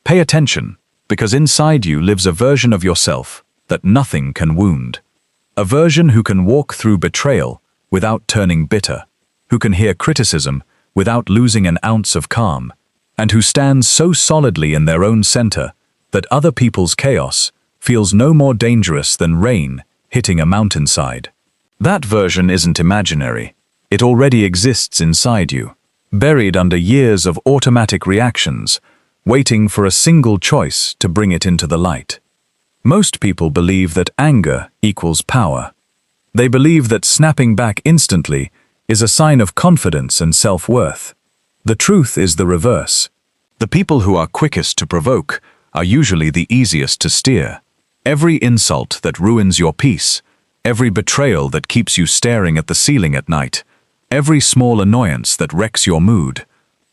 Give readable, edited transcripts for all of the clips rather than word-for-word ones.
Pay attention, because inside you lives a version of yourself that nothing can wound. A version who can walk through betrayal without turning bitter, who can hear criticism without losing an ounce of calm, and who stands so solidly in their own center that other people's chaos feels no more dangerous than rain hitting a mountainside. That version isn't imaginary. It already exists inside you, buried under years of automatic reactions, waiting for a single choice to bring it into the light. Most people believe that anger equals power. They believe that snapping back instantly is a sign of confidence and self-worth. The truth is the reverse. The people who are quickest to provoke are usually the easiest to steer. Every insult that ruins your peace, every betrayal that keeps you staring at the ceiling at night, every small annoyance that wrecks your mood,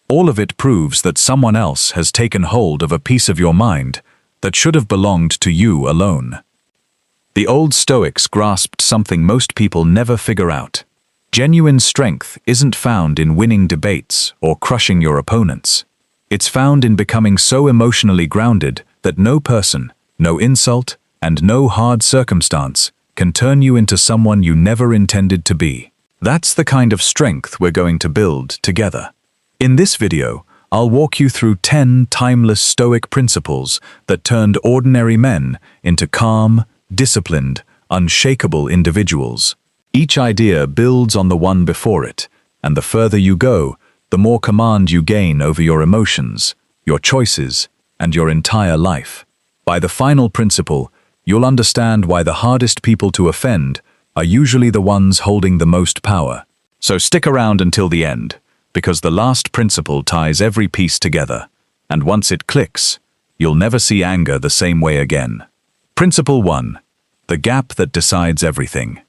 all of it proves that someone else has taken hold of a piece of your mind that should have belonged to you alone. The old Stoics grasped something most people never figure out. Genuine strength isn't found in winning debates or crushing your opponents. It's found in becoming so emotionally grounded that no person, no insult, and no hard circumstance can turn you into someone you never intended to be. That's the kind of strength we're going to build together. In this video, I'll walk you through 10 timeless Stoic principles that turned ordinary men into calm, disciplined, unshakable individuals. Each idea builds on the one before it, and the further you go, the more command you gain over your emotions, your choices, and your entire life. By the final principle, you'll understand why the hardest people to offend are usually the ones holding the most power. So stick around until the end, because the last principle ties every piece together, and once it clicks, you'll never see anger the same way again. Principle 1. The gap that decides everything.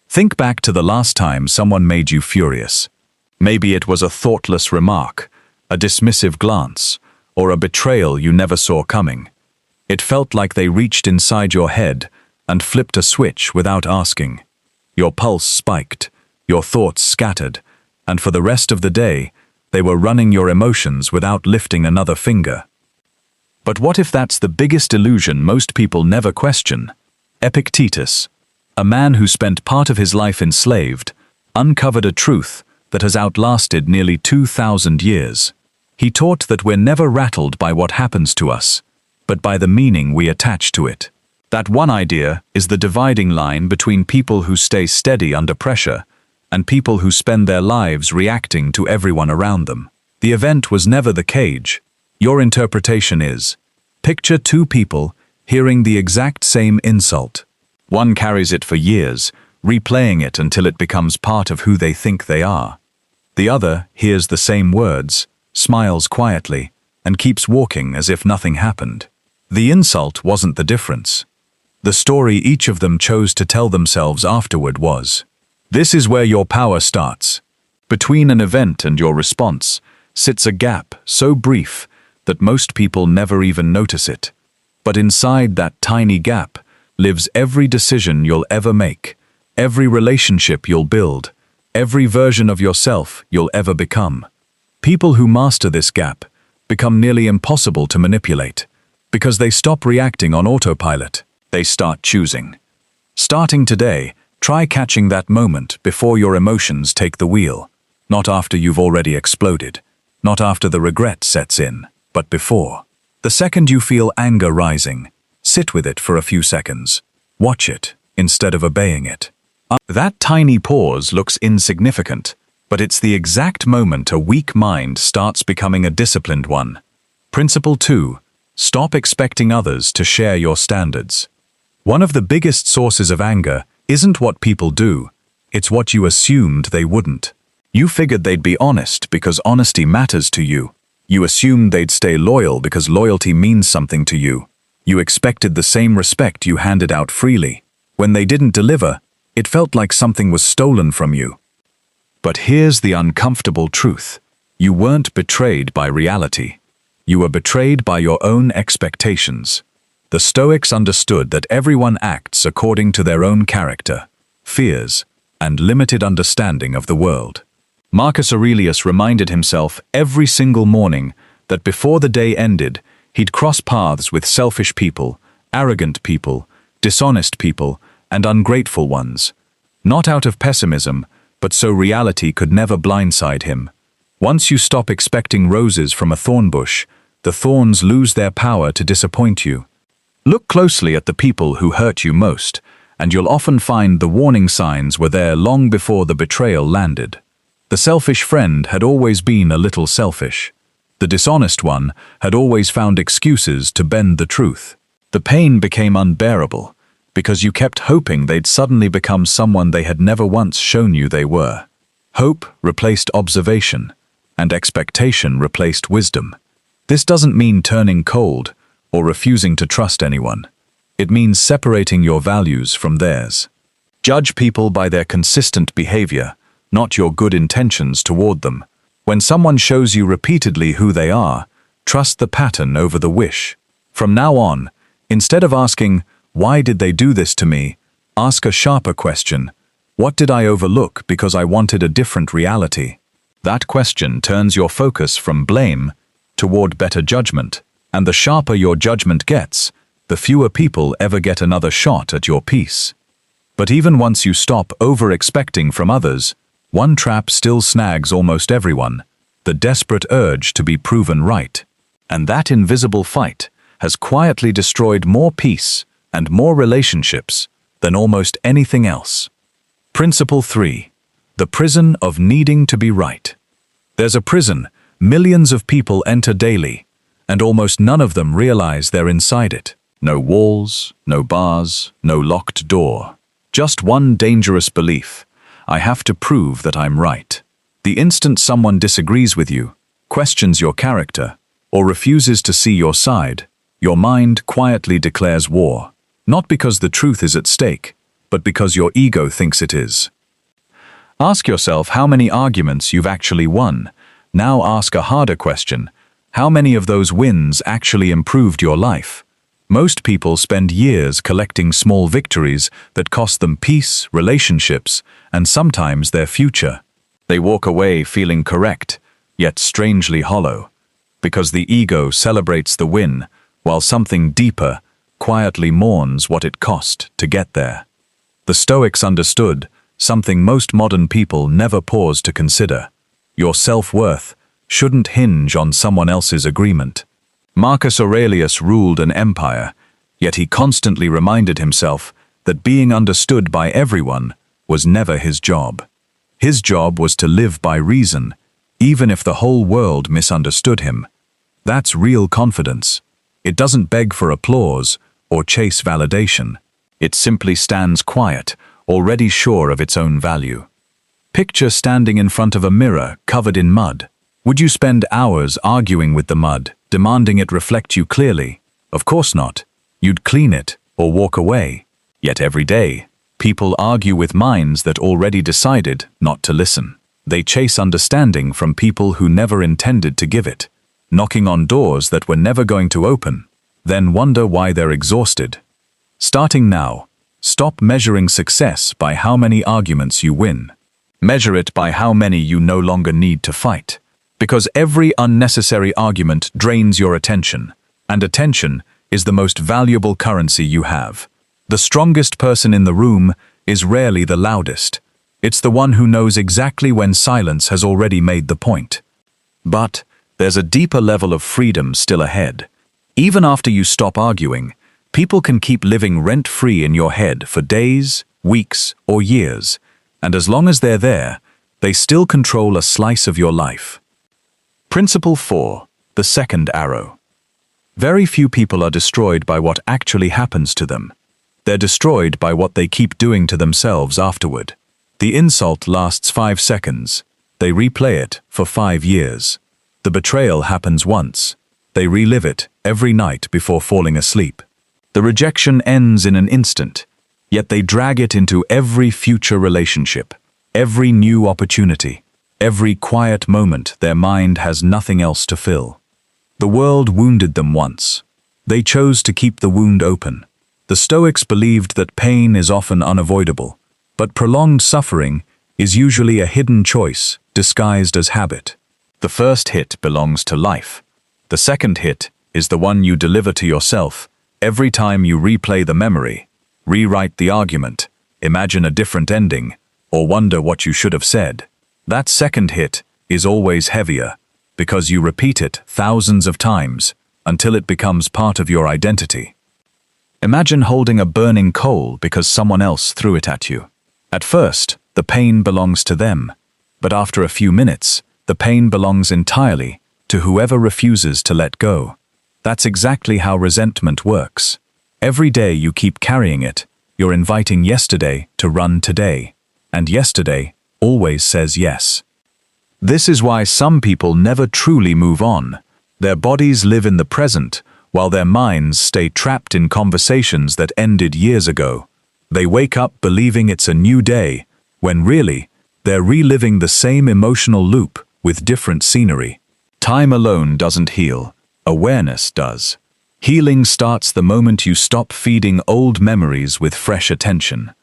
Think back to the last time someone made you furious. Maybe it was a thoughtless remark, a dismissive glance, or a betrayal you never saw coming. It felt like they reached inside your head and flipped a switch without asking. Your pulse spiked, your thoughts scattered, and for the rest of the day, they were running your emotions without lifting another finger. But what if that's the biggest illusion most people never question? Epictetus, a man who spent part of his life enslaved, uncovered a truth that has outlasted nearly 2,000 years. He taught that we're never rattled by what happens to us, but by the meaning we attach to it. That one idea is the dividing line between people who stay steady under pressure and people who spend their lives reacting to everyone around them. The event was never the cage. Your interpretation is: picture two people hearing the exact same insult. One carries it for years, replaying it until it becomes part of who they think they are. The other hears the same words, smiles quietly, and keeps walking as if nothing happened. The insult wasn't the difference. The story each of them chose to tell themselves afterward was. This is where your power starts. Between an event and your response sits a gap so brief that most people never even notice it. But inside that tiny gap lives every decision you'll ever make, every relationship you'll build, every version of yourself you'll ever become. People who master this gap become nearly impossible to manipulate, because they stop reacting on autopilot. They start choosing. Starting today, try catching that moment before your emotions take the wheel. Not after you've already exploded, not after the regret sets in, but before. The second you feel anger rising, sit with it for a few seconds. Watch it, instead of obeying it. That tiny pause looks insignificant, but it's the exact moment a weak mind starts becoming a disciplined one. Principle 2. Stop expecting others to share your standards. One of the biggest sources of anger isn't what people do, it's what you assumed they wouldn't. You figured they'd be honest because honesty matters to you. You assumed they'd stay loyal because loyalty means something to you. You expected the same respect you handed out freely. When they didn't deliver, it felt like something was stolen from you. But here's the uncomfortable truth. You weren't betrayed by reality. You were betrayed by your own expectations. The Stoics understood that everyone acts according to their own character, fears, and limited understanding of the world. Marcus Aurelius reminded himself every single morning that before the day ended, He'd cross paths with selfish people, arrogant people, dishonest people, and ungrateful ones. Not out of pessimism, but so reality could never blindside him. Once you stop expecting roses from a thorn bush, the thorns lose their power to disappoint you. Look closely at the people who hurt you most, and you'll often find the warning signs were there long before the betrayal landed. The selfish friend had always been a little selfish. The dishonest one had always found excuses to bend the truth. The pain became unbearable, because you kept hoping they'd suddenly become someone they had never once shown you they were. Hope replaced observation, and expectation replaced wisdom. This doesn't mean turning cold or refusing to trust anyone. It means separating your values from theirs. Judge people by their consistent behavior, not your good intentions toward them. When someone shows you repeatedly who they are, trust the pattern over the wish. From now on, instead of asking, "Why did they do this to me?" ask a sharper question. What did I overlook because I wanted a different reality? That question turns your focus from blame toward better judgment, and the sharper your judgment gets, the fewer people ever get another shot at your peace. But even once you stop over-expecting from others, one trap still snags almost everyone: the desperate urge to be proven right. And that invisible fight has quietly destroyed more peace and more relationships than almost anything else. Principle 3. The prison of needing to be right. There's a prison millions of people enter daily, and almost none of them realize they're inside it. No walls, no bars, no locked door. Just one dangerous belief: I have to prove that I'm right. The instant someone disagrees with you, questions your character, or refuses to see your side, your mind quietly declares war. Not because the truth is at stake, but because your ego thinks it is. Ask yourself how many arguments you've actually won. Now ask a harder question: how many of those wins actually improved your life? Most people spend years collecting small victories that cost them peace, relationships, and sometimes their future. They walk away feeling correct, yet strangely hollow, because the ego celebrates the win, while something deeper quietly mourns what it cost to get there. The Stoics understood something most modern people never pause to consider: your self-worth shouldn't hinge on someone else's agreement. Marcus Aurelius ruled an empire, yet he constantly reminded himself that being understood by everyone was never his job. His job was to live by reason, even if the whole world misunderstood him. That's real confidence. It doesn't beg for applause or chase validation. It simply stands quiet, already sure of its own value. Picture standing in front of a mirror covered in mud. Would you spend hours arguing with the mud, demanding it reflect you clearly? Of course not. You'd clean it or walk away. Yet every day, people argue with minds that already decided not to listen. They chase understanding from people who never intended to give it, knocking on doors that were never going to open, then wonder why they're exhausted. Starting now, stop measuring success by how many arguments you win. Measure it by how many you no longer need to fight. Because every unnecessary argument drains your attention, and attention is the most valuable currency you have. The strongest person in the room is rarely the loudest. It's the one who knows exactly when silence has already made the point. But there's a deeper level of freedom still ahead. Even after you stop arguing, people can keep living rent-free in your head for days, weeks, or years, and as long as they're there, they still control a slice of your life. Principle 4. The second arrow. Very few people are destroyed by what actually happens to them. They're destroyed by what they keep doing to themselves afterward. The insult lasts 5 seconds. They replay it for 5 years. The betrayal happens once. They relive it every night before falling asleep. The rejection ends in an instant, yet they drag it into every future relationship, every new opportunity. Every quiet moment their mind has nothing else to fill. The world wounded them once. They chose to keep the wound open. The Stoics believed that pain is often unavoidable, but prolonged suffering is usually a hidden choice disguised as habit. The first hit belongs to life. The second hit is the one you deliver to yourself every time you replay the memory, rewrite the argument, imagine a different ending, or wonder what you should have said. That second hit is always heavier because you repeat it thousands of times until it becomes part of your identity. Imagine holding a burning coal because someone else threw it at you. At first, the pain belongs to them, but after a few minutes, the pain belongs entirely to whoever refuses to let go. That's exactly how resentment works. Every day you keep carrying it, you're inviting yesterday to run today, and yesterday always says yes. This is why some people never truly move on. Their bodies live in the present, while their minds stay trapped in conversations that ended years ago. They wake up believing it's a new day, when really, they're reliving the same emotional loop with different scenery. Time alone doesn't heal, awareness does. Healing starts the moment you stop feeding old memories with fresh attention.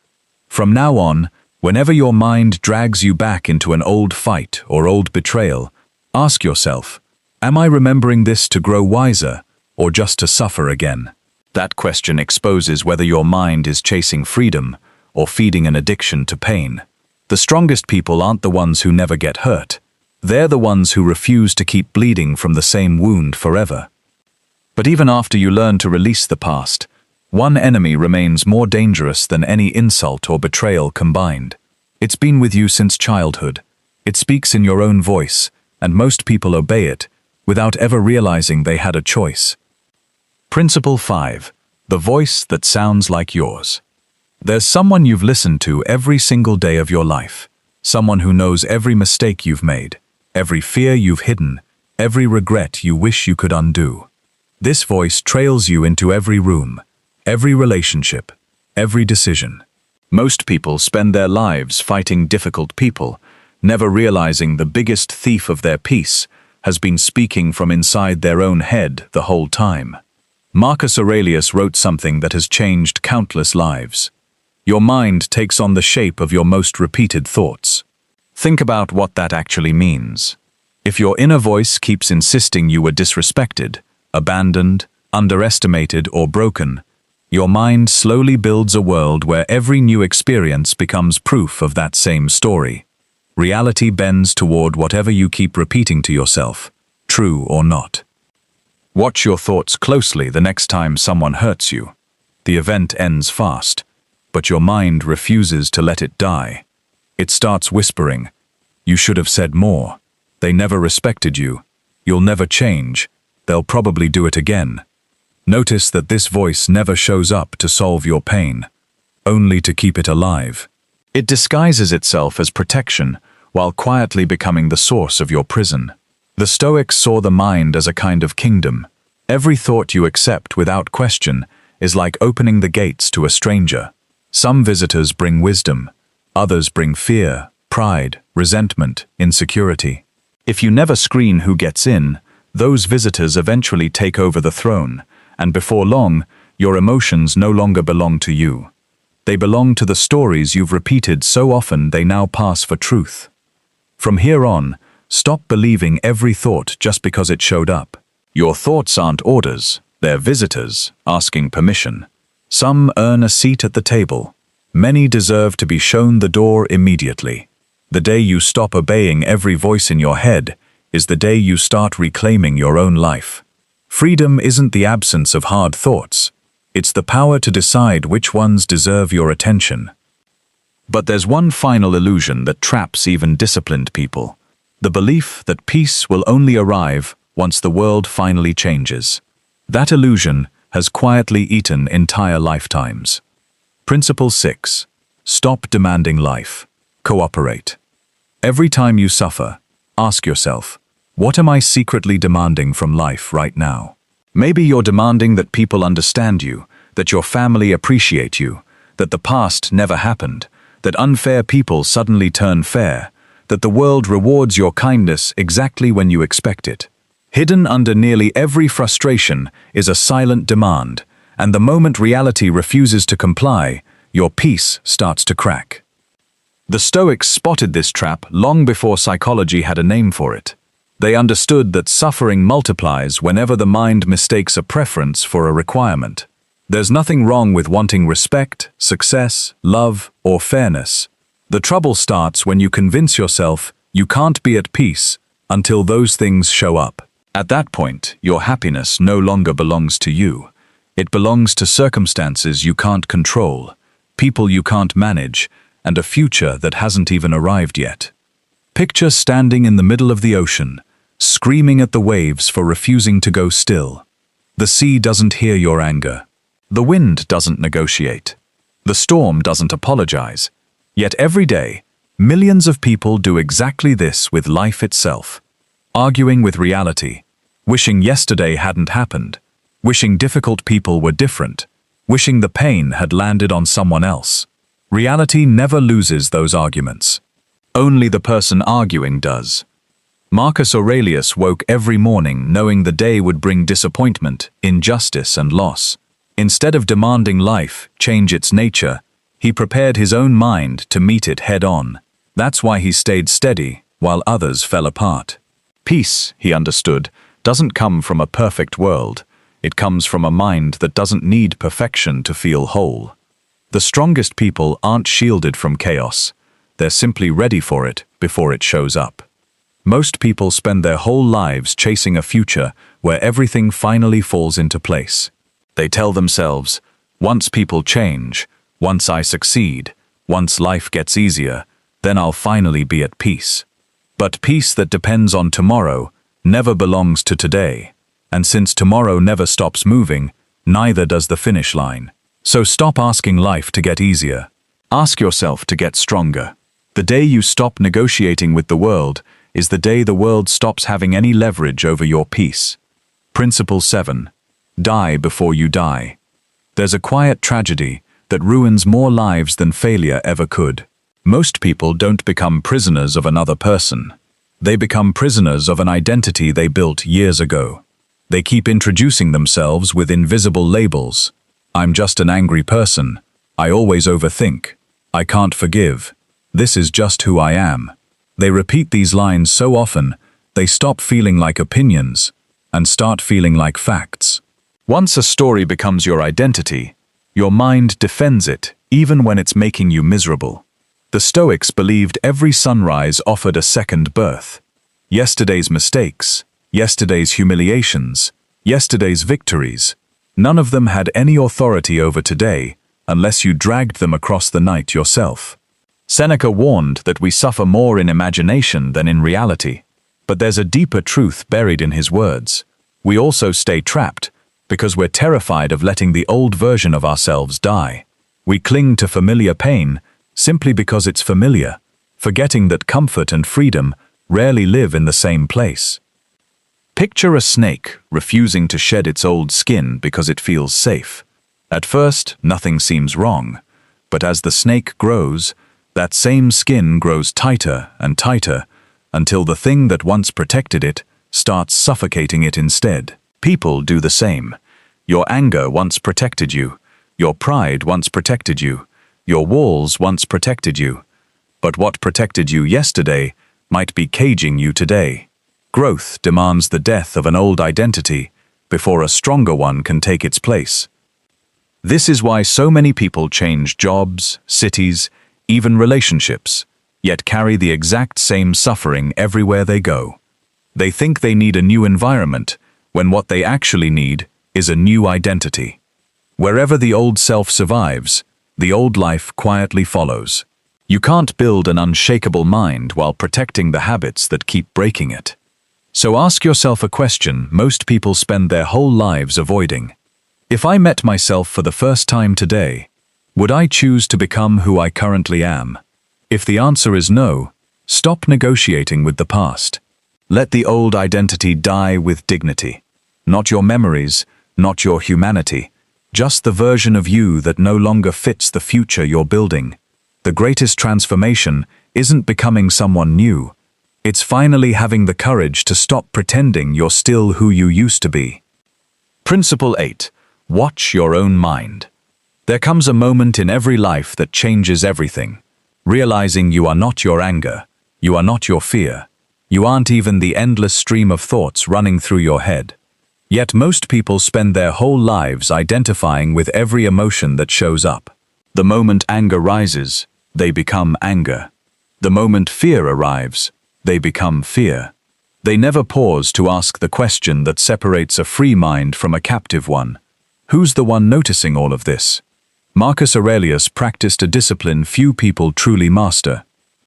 From now on, whenever your mind drags you back into an old fight or old betrayal, ask yourself, am I remembering this to grow wiser or just to suffer again? That question exposes whether your mind is chasing freedom or feeding an addiction to pain. The strongest people aren't the ones who never get hurt. They're the ones who refuse to keep bleeding from the same wound forever. But even after you learn to release the past, one enemy remains more dangerous than any insult or betrayal combined. It's been with you since childhood. It speaks in your own voice, and most people obey it without ever realizing they had a choice. Principle 5. The voice that sounds like yours. There's someone you've listened to every single day of your life. Someone who knows every mistake you've made, every fear you've hidden, every regret you wish you could undo. This voice trails you into every room, every relationship, every decision. Most people spend their lives fighting difficult people, never realizing the biggest thief of their peace has been speaking from inside their own head the whole time. Marcus Aurelius wrote something that has changed countless lives. Your mind takes on the shape of your most repeated thoughts. Think about what that actually means. If your inner voice keeps insisting you were disrespected, abandoned, underestimated, or broken, your mind slowly builds a world where every new experience becomes proof of that same story. Reality bends toward whatever you keep repeating to yourself, true or not. Watch your thoughts closely the next time someone hurts you. The event ends fast, but your mind refuses to let it die. It starts whispering, "You should have said more. They never respected you. You'll never change. They'll probably do it again." Notice that this voice never shows up to solve your pain, only to keep it alive. It disguises itself as protection while quietly becoming the source of your prison. The Stoics saw the mind as a kind of kingdom. Every thought you accept without question is like opening the gates to a stranger. Some visitors bring wisdom, others bring fear, pride, resentment, insecurity. If you never screen who gets in, those visitors eventually take over the throne, and before long, your emotions no longer belong to you. They belong to the stories you've repeated so often they now pass for truth. From here on, stop believing every thought just because it showed up. Your thoughts aren't orders, they're visitors asking permission. Some earn a seat at the table. Many deserve to be shown the door immediately. The day you stop obeying every voice in your head is the day you start reclaiming your own life. Freedom isn't the absence of hard thoughts. It's the power to decide which ones deserve your attention. But there's one final illusion that traps even disciplined people. The belief that peace will only arrive once the world finally changes. That illusion has quietly eaten entire lifetimes. Principle 6. Stop demanding life. Cooperate. Every time you suffer, ask yourself, what am I secretly demanding from life right now? Maybe you're demanding that people understand you, that your family appreciate you, that the past never happened, that unfair people suddenly turn fair, that the world rewards your kindness exactly when you expect it. Hidden under nearly every frustration is a silent demand, and the moment reality refuses to comply, your peace starts to crack. The Stoics spotted this trap long before psychology had a name for it. They understood that suffering multiplies whenever the mind mistakes a preference for a requirement. There's nothing wrong with wanting respect, success, love, or fairness. The trouble starts when you convince yourself you can't be at peace until those things show up. At that point, your happiness no longer belongs to you. It belongs to circumstances you can't control, people you can't manage, and a future that hasn't even arrived yet. Picture standing in the middle of the ocean, screaming at the waves for refusing to go still. The sea doesn't hear your anger. The wind doesn't negotiate. The storm doesn't apologize. Yet every day, millions of people do exactly this with life itself. Arguing with reality, wishing yesterday hadn't happened, wishing difficult people were different, wishing the pain had landed on someone else. Reality never loses those arguments. Only the person arguing does. Marcus Aurelius woke every morning knowing the day would bring disappointment, injustice, and loss. Instead of demanding life change its nature, he prepared his own mind to meet it head-on. That's why he stayed steady while others fell apart. Peace, he understood, doesn't come from a perfect world. It comes from a mind that doesn't need perfection to feel whole. The strongest people aren't shielded from chaos. They're simply ready for it before it shows up. Most people spend their whole lives chasing a future where everything finally falls into place. They tell themselves, once people change, once I succeed, once life gets easier, then I'll finally be at peace. But peace that depends on tomorrow never belongs to today. And since tomorrow never stops moving, neither does the finish line. So stop asking life to get easier. Ask yourself to get stronger. The day you stop negotiating with the world is the day the world stops having any leverage over your peace. Principle 7. Die before you die. There's a quiet tragedy that ruins more lives than failure ever could. Most people don't become prisoners of another person. They become prisoners of an identity they built years ago. They keep introducing themselves with invisible labels. I'm just an angry person. I always overthink. I can't forgive. This is just who I am. They repeat these lines so often, they stop feeling like opinions and start feeling like facts. Once a story becomes your identity, your mind defends it, even when it's making you miserable. The Stoics believed every sunrise offered a second birth. Yesterday's mistakes, yesterday's humiliations, yesterday's victories, none of them had any authority over today unless you dragged them across the night yourself. Seneca warned that we suffer more in imagination than in reality. But there's a deeper truth buried in his words. We also stay trapped because we're terrified of letting the old version of ourselves die. We cling to familiar pain simply because it's familiar, forgetting that comfort and freedom rarely live in the same place. Picture a snake refusing to shed its old skin because it feels safe. At first, nothing seems wrong, but as the snake grows, that same skin grows tighter and tighter until the thing that once protected it starts suffocating it instead. People do the same. Your anger once protected you. Your pride once protected you. Your walls once protected you. But what protected you yesterday might be caging you today. Growth demands the death of an old identity before a stronger one can take its place. This is why so many people change jobs, cities, even relationships, yet carry the exact same suffering everywhere they go. They think they need a new environment, when what they actually need is a new identity. Wherever the old self survives, the old life quietly follows. You can't build an unshakable mind while protecting the habits that keep breaking it. So ask yourself a question most people spend their whole lives avoiding. If I met myself for the first time today, would I choose to become who I currently am? If the answer is no, stop negotiating with the past. Let the old identity die with dignity. Not your memories, not your humanity, just the version of you that no longer fits the future you're building. The greatest transformation isn't becoming someone new. It's finally having the courage to stop pretending you're still who you used to be. Principle 8. Watch your own mind. There comes a moment in every life that changes everything. Realizing you are not your anger, you are not your fear, You aren't even the endless stream of thoughts running through your head. Yet most people spend their whole lives identifying with every emotion that shows up. The moment anger rises, they become anger. The moment fear arrives, they become fear. They never pause to ask the question that separates a free mind from a captive one. Who's the one noticing all of this? Marcus Aurelius practiced a discipline few people truly master.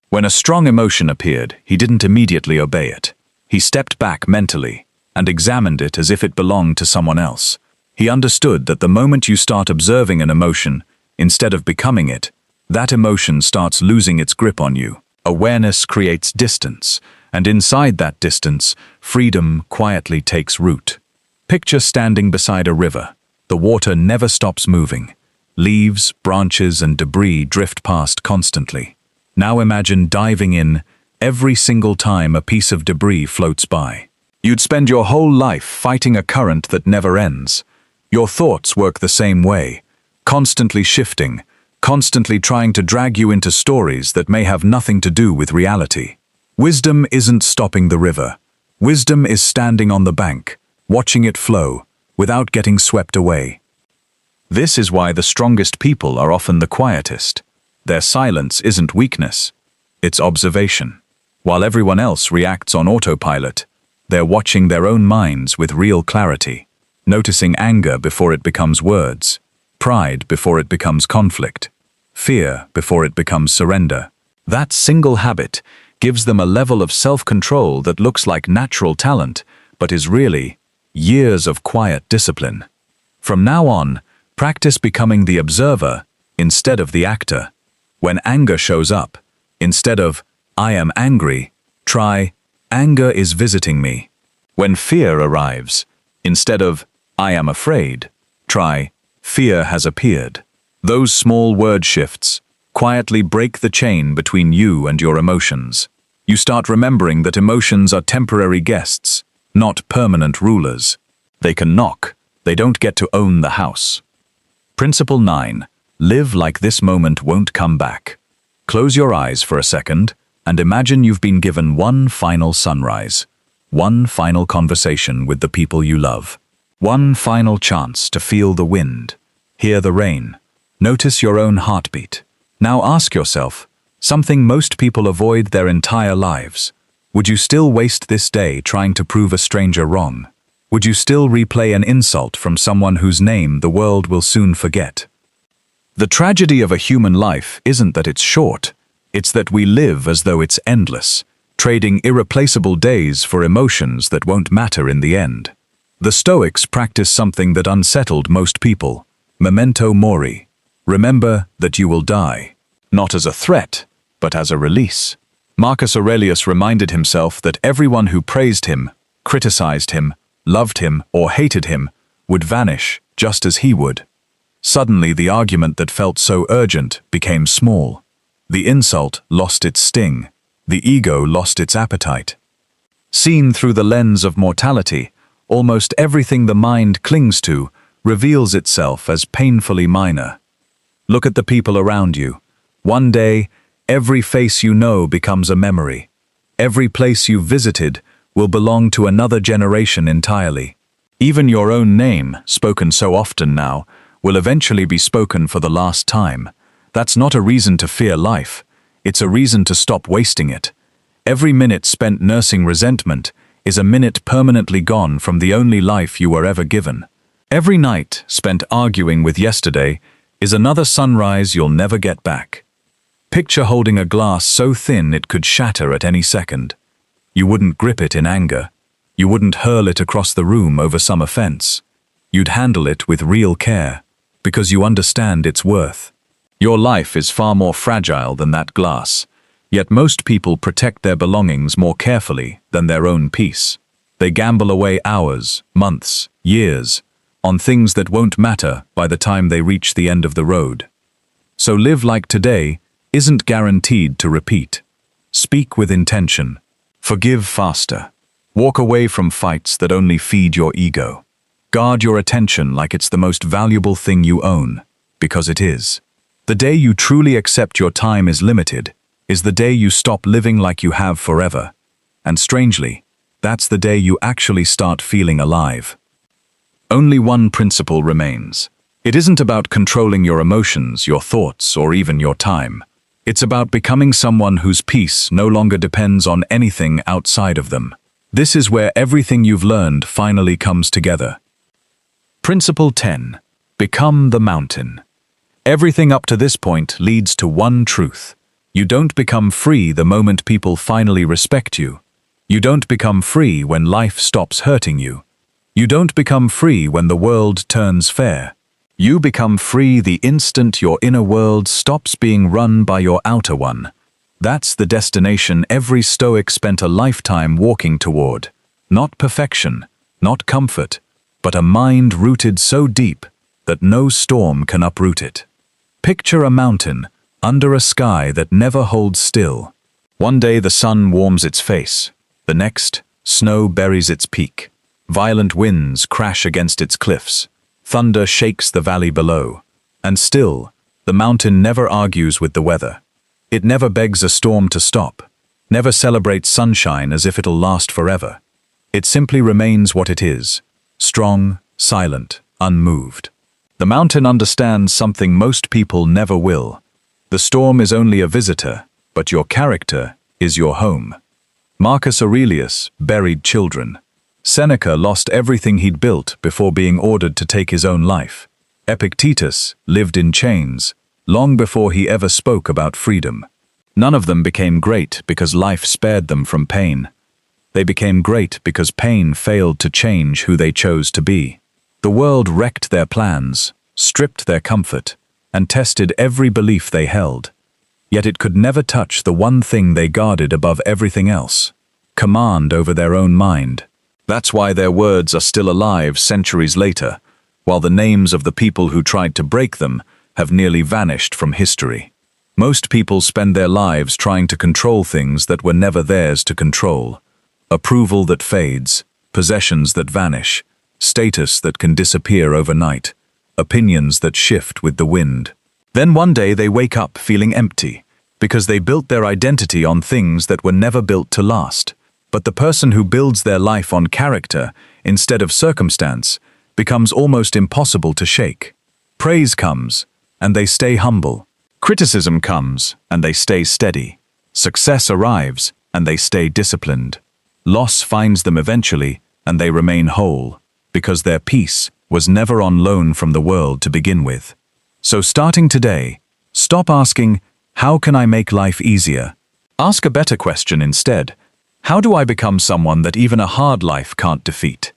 When a strong emotion appeared, he didn't immediately obey it. He stepped back mentally and examined it as if it belonged to someone else. He understood that the moment you start observing an emotion, instead of becoming it, that emotion starts losing its grip on you. Awareness creates distance, and inside that distance, freedom quietly takes root. Picture standing beside a river. The water never stops moving. Leaves, branches, and debris drift past constantly. Now imagine diving in every single time a piece of debris floats by. You'd spend your whole life fighting a current that never ends. Your thoughts work the same way, constantly shifting, constantly trying to drag you into stories that may have nothing to do with reality. Wisdom isn't stopping the river. Wisdom is standing on the bank, watching it flow, without getting swept away. This is why the strongest people are often the quietest. Their silence isn't weakness, it's observation. While everyone else reacts on autopilot, they're watching their own minds with real clarity, noticing anger before it becomes words, pride before it becomes conflict, fear before it becomes surrender. That single habit gives them a level of self-control that looks like natural talent, but is really years of quiet discipline. From now on, practice becoming the observer instead of the actor. When anger shows up, instead of "I am angry," try "Anger is visiting me." When fear arrives, instead of "I am afraid," try "Fear has appeared." Those small word shifts quietly break the chain between you and your emotions. You start remembering that emotions are temporary guests, not permanent rulers. They can knock, they don't get to own the house. Principle 9. Live like this moment won't come back. Close your eyes for a second and imagine you've been given one final sunrise, one final conversation with the people you love, one final chance to feel the wind, hear the rain, notice your own heartbeat. Now ask yourself, something most people avoid their entire lives. Would you still waste this day trying to prove a stranger wrong? Would you still replay an insult from someone whose name the world will soon forget? The tragedy of a human life isn't that it's short, it's that we live as though it's endless, trading irreplaceable days for emotions that won't matter in the end. The Stoics practiced something that unsettled most people: memento mori. Remember that you will die, not as a threat, but as a release. Marcus Aurelius reminded himself that everyone who praised him, criticized him, loved him, or hated him would vanish just as he would. Suddenly, the argument that felt so urgent became small. The insult lost its sting. The ego lost its appetite. Seen through the lens of mortality, almost everything the mind clings to reveals itself as painfully minor. Look at the people around you. One day, every face you know becomes a memory. Every place you've visited will belong to another generation entirely. Even your own name, spoken so often now, will eventually be spoken for the last time. That's not a reason to fear life. It's a reason to stop wasting it. Every minute spent nursing resentment is a minute permanently gone from the only life you were ever given. Every night spent arguing with yesterday is another sunrise you'll never get back. Picture holding a glass so thin it could shatter at any second. You wouldn't grip it in anger. You wouldn't hurl it across the room over some offense. You'd handle it with real care, because you understand its worth. Your life is far more fragile than that glass, yet most people protect their belongings more carefully than their own peace. They gamble away hours, months, years, on things that won't matter by the time they reach the end of the road. So live like today isn't guaranteed to repeat. Speak with intention. Forgive faster. Walk away from fights that only feed your ego. Guard your attention like it's the most valuable thing you own, because it is. The day you truly accept your time is limited is the day you stop living like you have forever. And strangely, that's the day you actually start feeling alive. Only one principle remains. It isn't about controlling your emotions, your thoughts, or even your time. It's about becoming someone whose peace no longer depends on anything outside of them. This is where everything you've learned finally comes together. Principle 10. Become the mountain. Everything up to this point leads to one truth. You don't become free the moment people finally respect you. You don't become free when life stops hurting you. You don't become free when the world turns fair. You become free the instant your inner world stops being run by your outer one. That's the destination every Stoic spent a lifetime walking toward. Not perfection, not comfort, but a mind rooted so deep that no storm can uproot it. Picture a mountain under a sky that never holds still. One day the sun warms its face. The next, snow buries its peak. Violent winds crash against its cliffs. Thunder shakes the valley below. And still, the mountain never argues with the weather. It never begs a storm to stop, never celebrates sunshine as if it'll last forever. It simply remains what it is, strong, silent, unmoved. The mountain understands something most people never will. The storm is only a visitor, but your character is your home. Marcus Aurelius buried children. Seneca lost everything he'd built before being ordered to take his own life. Epictetus lived in chains, long before he ever spoke about freedom. None of them became great because life spared them from pain. They became great because pain failed to change who they chose to be. The world wrecked their plans, stripped their comfort, and tested every belief they held. Yet it could never touch the one thing they guarded above everything else: command over their own mind. That's why their words are still alive centuries later, while the names of the people who tried to break them have nearly vanished from history. Most people spend their lives trying to control things that were never theirs to control. Approval that fades, possessions that vanish, status that can disappear overnight, opinions that shift with the wind. Then one day they wake up feeling empty, because they built their identity on things that were never built to last. But the person who builds their life on character instead of circumstance becomes almost impossible to shake. Praise comes, and they stay humble. Criticism comes, and they stay steady. Success arrives, and they stay disciplined. Loss finds them eventually, and they remain whole, because their peace was never on loan from the world to begin with. So starting today, stop asking, "How can I make life easier?" Ask a better question instead. How do I become someone that even a hard life can't defeat?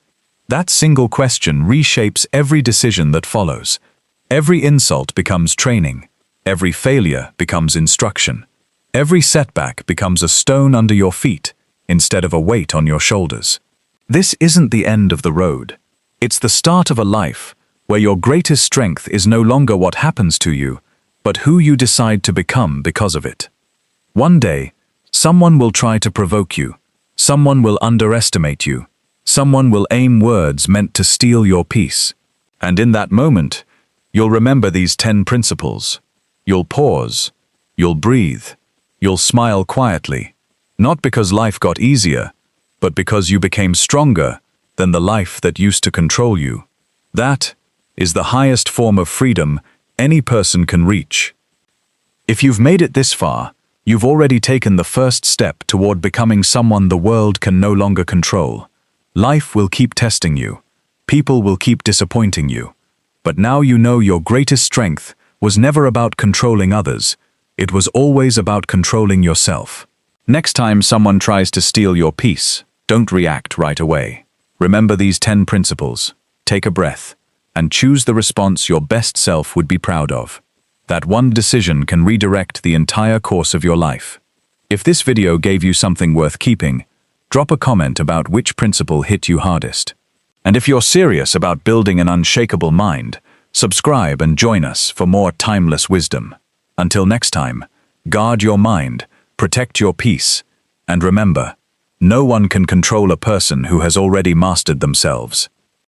That single question reshapes every decision that follows. Every insult becomes training. Every failure becomes instruction. Every setback becomes a stone under your feet instead of a weight on your shoulders. This isn't the end of the road. It's the start of a life where your greatest strength is no longer what happens to you, but who you decide to become because of it. One day, someone will try to provoke you. Someone will underestimate you. Someone will aim words meant to steal your peace. And in that moment, you'll remember these 10 principles. You'll pause. You'll breathe. You'll smile quietly. Not because life got easier, but because you became stronger than the life that used to control you. That is the highest form of freedom any person can reach. If you've made it this far, you've already taken the first step toward becoming someone the world can no longer control. Life will keep testing you. People will keep disappointing you. But now you know your greatest strength was never about controlling others. It was always about controlling yourself. Next time someone tries to steal your peace, don't react right away. Remember these 10 principles. Take a breath, and choose the response your best self would be proud of. That one decision can redirect the entire course of your life. If this video gave you something worth keeping, drop a comment about which principle hit you hardest. And if you're serious about building an unshakable mind, subscribe and join us for more timeless wisdom. Until next time, guard your mind, protect your peace, and remember, no one can control a person who has already mastered themselves.